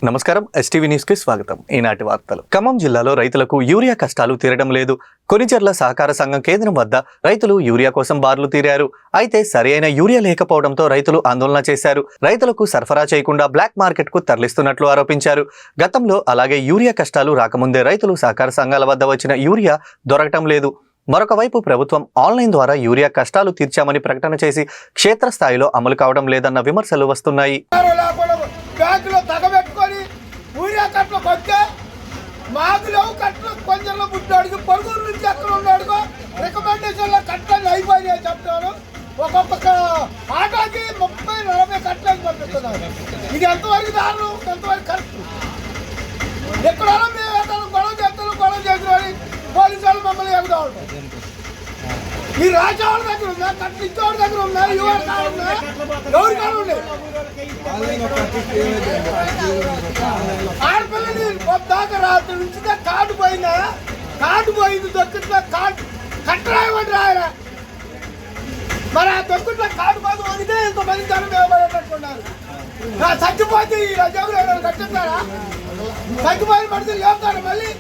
నమస్కారం, STV news కి స్వాగతం. ఈనాటి వార్తలు. ఖమ్మం జిల్లాలో రైతులకు యూరియా కష్టాలు తీరడం లేదు. కొనిచెర్ల సహకార సంఘం కేంద్రం వద్ద రైతులు యూరియా కోసం బార్లు తీరారు. అయితే సరైన యూరియా లేకపోవడంతో రైతులు ఆందోళన చేశారు. రైతులకు సరఫరా చేయకుండా బ్లాక్ మార్కెట్ కు తరలిస్తున్నట్లు ఆరోపించారు. గతంలో అలాగే యూరియా కష్టాలు రాకముందే రైతులు సహకార సంఘాల వద్ద వచ్చిన యూరియా దొరకటం లేదు. మరొక వైపు ప్రభుత్వం ఆన్లైన్ ద్వారా యూరియా కష్టాలు తీర్చామని ప్రకటన చేసి క్షేత్రస్థాయిలో అమలు కావడం లేదన్న విమర్శలు వస్తున్నాయి. బ్యాంకులో తగబెట్టుకొని ఊరియా కట్టలకు వస్తే మాకు లేవు కట్టలు కొంచెంలో పుట్టాడుకు పొరుగురు నుంచి ఎక్కడ ఉన్నాడుకో రికమెండేషన్లో కట్టలు అయిపోయినాయి చెప్తాను. ఒక్కొక్క ఆటోకి 30-40 కట్టలు పంపిస్తున్నారు. ఇది ఎంతవరకు దారులు, ఎంతవరకు కరెక్ట్? ఎక్కడైనా మేము వెళ్తాను, గొడవ చేసిన పోలీసు వాళ్ళు మమ్మల్ని ఎగుతా ఉంటాం. ఈ రాజావాళ్ళ దగ్గర ఉందా, కట్టలు ఇచ్చేవాడి దగ్గర ఉందా, యువర్ కాదు ఉందా, ఎవరి కాదు ఉండే ఆడపిల్లని పొద్దాక రాత్రి నుంచి కార్డు పోయిందా, కార్డు పోయింది దొక్కుట్లో కార్డు కట్టరాయమని రాయరా. మరి ఆ దొక్కుట్లో కార్డు కోసం అడిగితే ఇంతమంది జనం వేయబడేటట్టున్నారు. చచ్చిపోతే ఈ రజావులు కట్టిస్తారా? చచ్చిపోయిన పడితే లేపుతారా మళ్ళీ?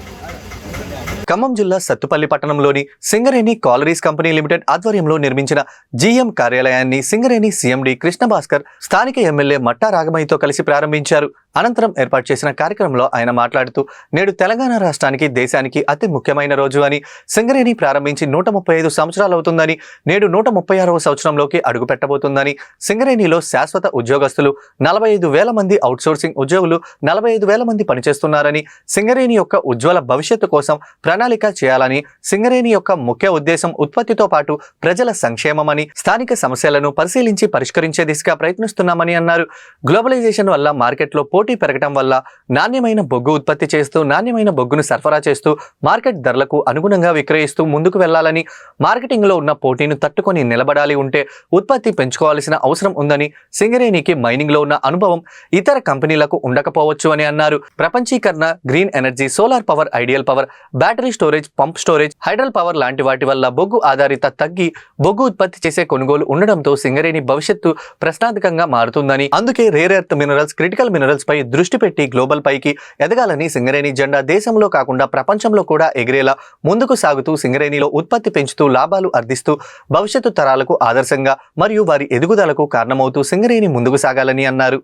ఖమ్మం జిల్లా సత్తుపల్లి పట్టణంలోని సింగరేణి కాలరీస్ కంపెనీ లిమిటెడ్ ఆధ్వర్యంలో నిర్మించిన జీఎం కార్యాలయాన్ని సింగరేణి సీఎండీ కృష్ణ భాస్కర్ స్థానిక ఎమ్మెల్యే మట్టా రాగమయ్యతో కలిసి ప్రారంభించారు. అనంతరం ఏర్పాటు చేసిన కార్యక్రమంలో ఆయన మాట్లాడుతూ, నేడు తెలంగాణ రాష్ట్రానికి, దేశానికి అతి ముఖ్యమైన రోజు అని, సింగరేణి ప్రారంభించి 135 సంవత్సరాలు అవుతుందని, నేడు 136వ సంవత్సరంలోకి అడుగు పెట్టబోతుందని, సింగరేణిలో శాశ్వత ఉద్యోగస్తులు 45,000 మంది, అవుట్సోర్సింగ్ ఉద్యోగులు 45,000 మంది పనిచేస్తున్నారని, సింగరేణి యొక్క ఉజ్వల భవిష్యత్తు కోసం ప్రణాళిక చేయాలని, సింగరేణి యొక్క ముఖ్య ఉద్దేశం ఉత్పత్తితో పాటు ప్రజల సంక్షేమమని, స్థానిక సమస్యలను పరిశీలించి పరిష్కరించే దిశగా ప్రయత్నిస్తున్నామని అన్నారు. గ్లోబలైజేషన్ వల్ల మార్కెట్లో పోటీ పెరగడం వల్ల నాణ్యమైన బొగ్గు ఉత్పత్తి చేస్తూ, నాణ్యమైన బొగ్గును సరఫరా చేస్తూ, మార్కెట్ ధరలకు అనుగుణంగా విక్రయిస్తూ ముందుకు వెళ్లాలని, మార్కెటింగ్ లో ఉన్న పోటీని తట్టుకొని నిలబడాలి, ఉంటే ఉత్పత్తి పెంచుకోవాల్సిన అవసరం ఉందని, సింగరేణికి మైనింగ్ లో ఉన్న అనుభవం ఇతర కంపెనీలకు ఉండకపోవచ్చు అని అన్నారు. ప్రపంచీకరణ, green energy, solar power, ideal power, battery storage, pump storage, hydral power లాంటి వాటి వల్ల బొగ్గు ఆధారిత తగ్గి బొగ్గు ఉత్పత్తి చేసే కొనుగోలు ఉండడంతో సింగరేణి భవిష్యత్తు ప్రశ్నార్థకంగా మారుతుందని, అందుకే rare earth minerals, critical minerals పై దృష్టి పెట్టి గ్లోబల్ పైకి ఎదగాలని సింగరేణి జెండా దేశంలో కాకుండా ప్రపంచంలో కూడా ఎగిరేలా ముందుకు సాగుతూ సింగరేణిలో ఉత్పత్తి పెంచుతూ లాభాలు అర్దిస్తూ భవిష్యత్తు తరాలకు ఆదర్శంగా మరియు వారి ఎదుగుదలకు కారణమవుతూ సింగరేణి ముందుకు సాగాలని అన్నారు.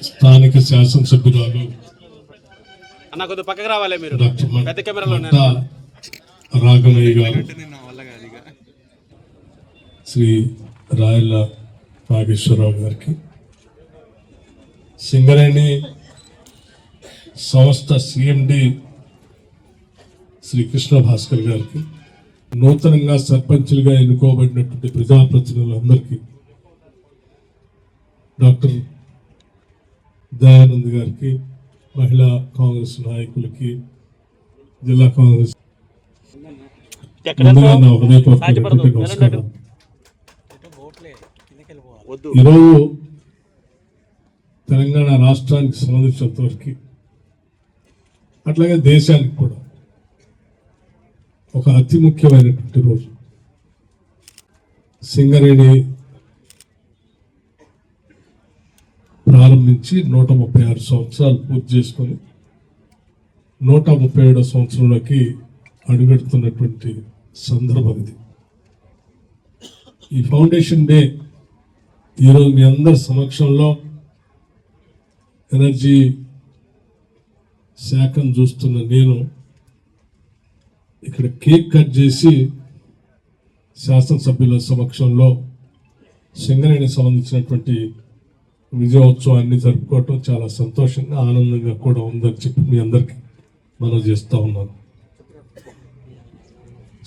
స్థానిక శాసనసభ్యురాలు రాగమయ్య గారు, శ్రీ రాయల నాగేశ్వరరావు గారికి, సింగరేణి సంస్థ సిఎండి శ్రీ కృష్ణ భాస్కర్ గారికి, నూతనంగా సర్పంచులుగా ఎన్నుకోబడినటువంటి ప్రజాప్రతినిధులందరికీ, డాక్టర్ దయానంద్ గారికి, మహిళా కాంగ్రెస్ నాయకులకి, జిల్లా కాంగ్రెస్ ముందుగా నా హృదయపూర్వక నమస్కారం. ఈరోజు తెలంగాణ రాష్ట్రానికి సంబంధించినంతవరకు, అట్లాగే దేశానికి కూడా ఒక అతి ముఖ్యమైనటువంటి రోజు. సింగరేణి ప్రారంభించి 136 సంవత్సరాలు పూర్తి చేసుకొని 137వ సంవత్సరంలోకి అడుగెడుతున్నటువంటి సందర్భం ఇది. ఈ ఫౌండేషన్ డే ఈరోజు మీ అందరి సమక్షంలో ఎనర్జీ శాఖను చూస్తున్న నేను ఇక్కడ కేక్ కట్ చేసి శాసనసభ్యుల సమక్షంలో సింగరేణికి సంబంధించినటువంటి విజయోత్సవాన్ని జరుపుకోవటం చాలా సంతోషంగా, ఆనందంగా కూడా ఉందని చెప్పి మీ అందరికీ మనం చేస్తూ ఉన్నాను.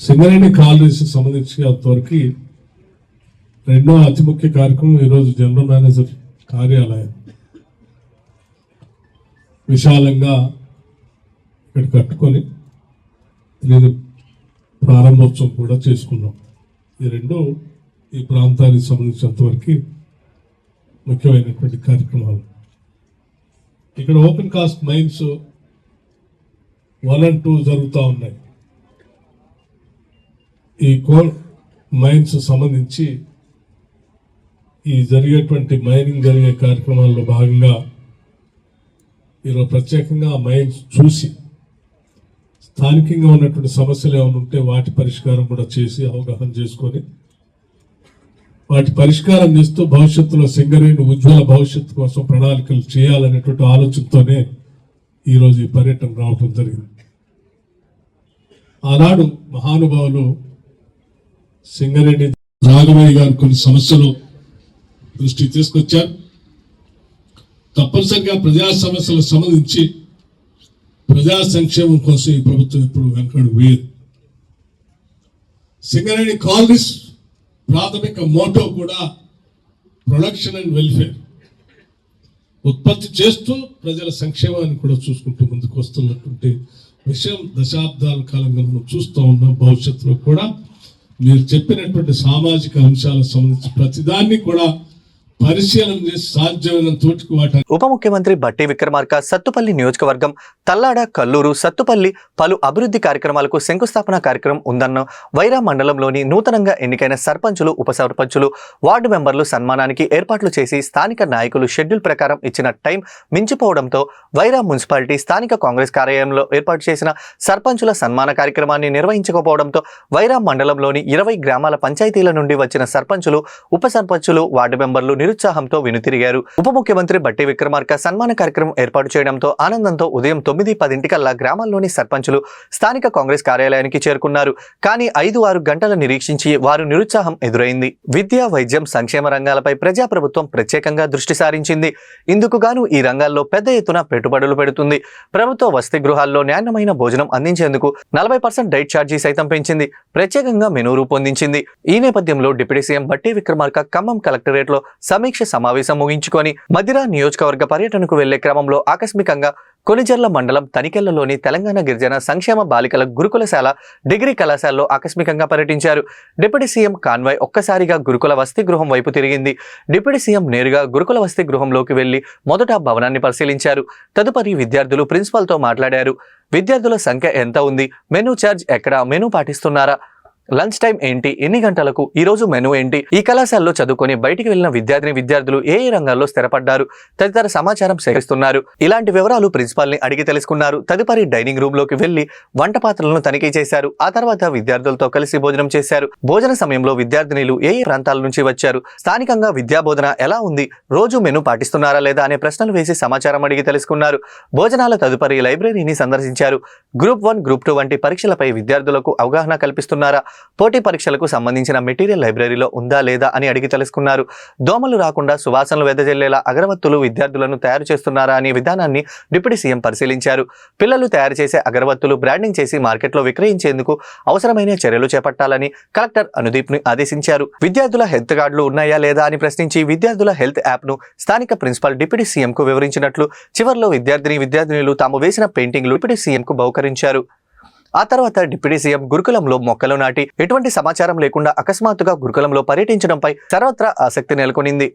సింగరేణి కాలనీస్కి సంబంధించి అంతవరకు రెండో అతి ముఖ్య కార్యక్రమం ఈరోజు జనరల్ మేనేజర్ కార్యాలయం విశాలంగా ఇక్కడ కట్టుకొని నేను ప్రారంభోత్సవం కూడా చేసుకున్నాం. ఈ రెండు ఈ ప్రాంతానికి సంబంధించినంతవరకు ముఖ్యమైనటువంటి కార్యక్రమాలు. ఇక్కడ ఓపెన్ కాస్ట్ మైన్స్ 1 and 2 జరుగుతూ ఉన్నాయి. ఈ కోల్ మైన్స్ సంబంధించి ఈ జరిగేటువంటి మైనింగ్ జరిగే కార్యక్రమాల్లో భాగంగా ఈరోజు ప్రత్యేకంగా ఆ మైన్స్ చూసి స్థానికంగా ఉన్నటువంటి సమస్యలు ఏమైనా ఉంటే వాటి పరిష్కారం కూడా చేసి అవగాహన చేసుకొని వాటి పరిష్కారం చేస్తూ భవిష్యత్తులో సింగరేణి ఉజ్వల భవిష్యత్తు కోసం ప్రణాళికలు చేయాలనేటువంటి ఆలోచనతోనే ఈరోజు ఈ పర్యటన రావటం జరిగింది. ఆనాడు మహానుభావులు సింగరేణి రాఘవయ్య గారు కొన్ని సమస్యలు దృష్టికి తీసుకొచ్చారు. తప్పనిసరిగా ప్రజా సమస్యలకు సంబంధించి ప్రజా సంక్షేమం కోసం ఈ ప్రభుత్వం ఇప్పుడు వెనకడుగు వేయదు. సింగరేణి కాలనీస్ ప్రాథమిక మోటో కూడా ప్రొడక్షన్ అండ్ వెల్ఫేర్, ఉత్పత్తి చేస్తూ ప్రజల సంక్షేమాన్ని కూడా చూసుకుంటూ ముందుకు వస్తున్నటువంటి విషయం దశాబ్దాల కాలంగా మనం చూస్తూ ఉన్నాం. భవిష్యత్తులో కూడా మీరు చెప్పినటువంటి సామాజిక అంశాలకు సంబంధించి ప్రతిదాన్ని కూడా పరిశీలన చేసి సాధ్యమైనంత తోటికి వాటి ఉప ముఖ్యమంత్రి బట్టి విక్రమార్క సత్తుపల్లి నియోజకవర్గం తల్లాడ, కల్లూరు, సత్తుపల్లి పలు అభివృద్ధి కార్యక్రమాలకు శంకుస్థాపన కార్యక్రమం ఉందన్న వైరా మండలంలోని నూతనంగా ఎన్నికైన సర్పంచులు, ఉప సర్పంచులు, వార్డు మెంబర్లు సన్మానానికి ఏర్పాట్లు చేసి స్థానిక నాయకులు షెడ్యూల్ ప్రకారం ఇచ్చిన టైం మించిపోవడంతో వైరా మున్సిపాలిటీ స్థానిక కాంగ్రెస్ కార్యాలయంలో ఏర్పాటు చేసిన సర్పంచుల సన్మాన కార్యక్రమాన్ని నిర్వహించకపోవడంతో వైరా మండలంలోని 20 గ్రామాల పంచాయతీల నుండి వచ్చిన సర్పంచులు, ఉప సర్పంచులు, వార్డు మెంబర్లు నిరుత్సాహంతో వెనుతిరిగారు. ఉప ముఖ్యమంత్రి బట్టి విక్రమార్క సన్మాన కార్యక్రమం ఏర్పాటు చేయడంతో ఆనందంతో ఉదయం 9-10 గ్రామాల్లోని సర్పంచులు స్థానిక కాంగ్రెస్ కార్యాలయానికి చేరుకున్నారు. కానీ 5-6 గంటలు నిరీక్షించి వారు నిరుత్సాహం ఎదురైంది. విద్య, వైద్యం, సంక్షేమ రంగాలపై ప్రజాప్రభుత్వం ప్రత్యేకంగా దృష్టి సారించింది. ఇందుకు గాను ఈ రంగాల్లో పెద్ద ఎత్తున పెట్టుబడులు పెడుతుంది. ప్రభుత్వ వసతి గృహాల్లో నాణ్యమైన భోజనం అందించేందుకు 40% డైట్ ఛార్జీ సైతం పెంచింది. ప్రత్యేకంగా మెనూ రూపొందించింది. ఈ నేపథ్యంలో డిప్యూటీ సీఎం బట్టి విక్రమార్క ఖమ్మం కలెక్టరేట్ లో సమీక్ష సమావేశం ముగించుకొని మదిరా నియోజకవర్గ పర్యటనకు వెళ్లే క్రమంలో ఆకస్మికంగా కొనిజర్ల మండలం తనికెళ్లలోని తెలంగాణ గిరిజన సంక్షేమ బాలికల గురుకులశాల డిగ్రీ కళాశాలలో ఆకస్మికంగా పర్యటించారు. డిప్యూటీ సీఎం కాన్వాయ్ ఒక్కసారిగా గురుకుల వసతి గృహం వైపు తిరిగింది. డిప్యూటీ సీఎం నేరుగా గురుకుల వసతి గృహంలోకి వెళ్లి మొదట భవనాన్ని పరిశీలించారు. తదుపరి విద్యార్థులు ప్రిన్సిపల్తో మాట్లాడారు. విద్యార్థుల సంఖ్య ఎంత ఉంది, మెనూ ఛార్జ్ ఎక్కడ, మెనూ పాటిస్తున్నారా, లంచ్ టైం ఏంటి, ఎన్ని గంటలకు, ఈ రోజు మెనూ ఏంటి, ఈ కళాశాలలో చదువుకొని బయటికి వెళ్లిన విద్యార్థులు ఏ రంగాల్లో స్థిరపడ్డారు తదితర సమాచారం సేకరిస్తున్నారు. ఇలాంటి వివరాలు ప్రిన్సిపాల్ ని అడిగి తెలుసుకున్నారు. తదుపరి డైనింగ్ రూమ్ లోకి వెళ్లి వంట పాత్రలను తనిఖీ చేశారు. ఆ తర్వాత విద్యార్థులతో కలిసి భోజనం చేశారు. భోజన సమయంలో విద్యార్థినులు ఏ ప్రాంతాల నుంచి వచ్చారు, స్థానికంగా విద్యా బోధన ఎలా ఉంది, రోజు మెనూ పాటిస్తున్నారా లేదా అనే ప్రశ్నలు వేసి సమాచారం అడిగి తెలుసుకున్నారు. భోజనాల తదుపరి లైబ్రరీని సందర్శించారు. గ్రూప్ 1, గ్రూప్ 2 వంటి పరీక్షలపై విద్యార్థులకు అవగాహన కల్పిస్తున్నారా, పోటీ పరీక్షలకు సంబంధించిన మెటీరియల్ లైబ్రరీలో ఉందా లేదా అని అడిగి తెలుసుకున్నారు. దోమలు రాకుండా సువాసనలు వెదజల్లేలా అగరవత్తులు విద్యార్థులను తయారు చేస్తున్నారా అనే విధానాన్ని డిప్యూటీ సీఎం పరిశీలించారు. పిల్లలు తయారు చేసే అగరవత్తులు బ్రాండింగ్ చేసి మార్కెట్లో విక్రయించేందుకు అవసరమైన చర్యలు చేపట్టాలని కలెక్టర్ అనుదీప్ ని ఆదేశించారు. విద్యార్థుల హెల్త్ కార్డులు ఉన్నాయా లేదా అని ప్రశ్నించి విద్యార్థుల హెల్త్ యాప్ ను స్థానిక ప్రిన్సిపల్ డిప్యూటీ సీఎం కు వివరించినట్లు చివర్లో విద్యార్థినులు తాము వేసిన పెయింటింగ్లు డిప్యూటీ సీఎం కు బహుకరించారు. ఆ తర్వాత డిప్యూటీ సీఎం గురుకులంలో మొక్కలు నాటి ఎటువంటి సమాచారం లేకుండా అకస్మాత్తుగా గురుకులంలో పర్యటించడంపై సర్వత్రా ఆసక్తి నెలకొనింది.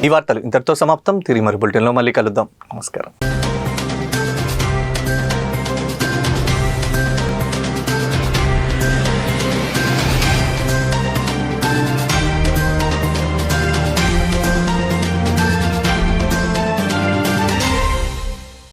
ఈ వార్తలు ఇంతటితో సమాప్తం. తిరిగి మరి బులెటిన్లో మళ్ళీ కలుద్దాం. నమస్కారం.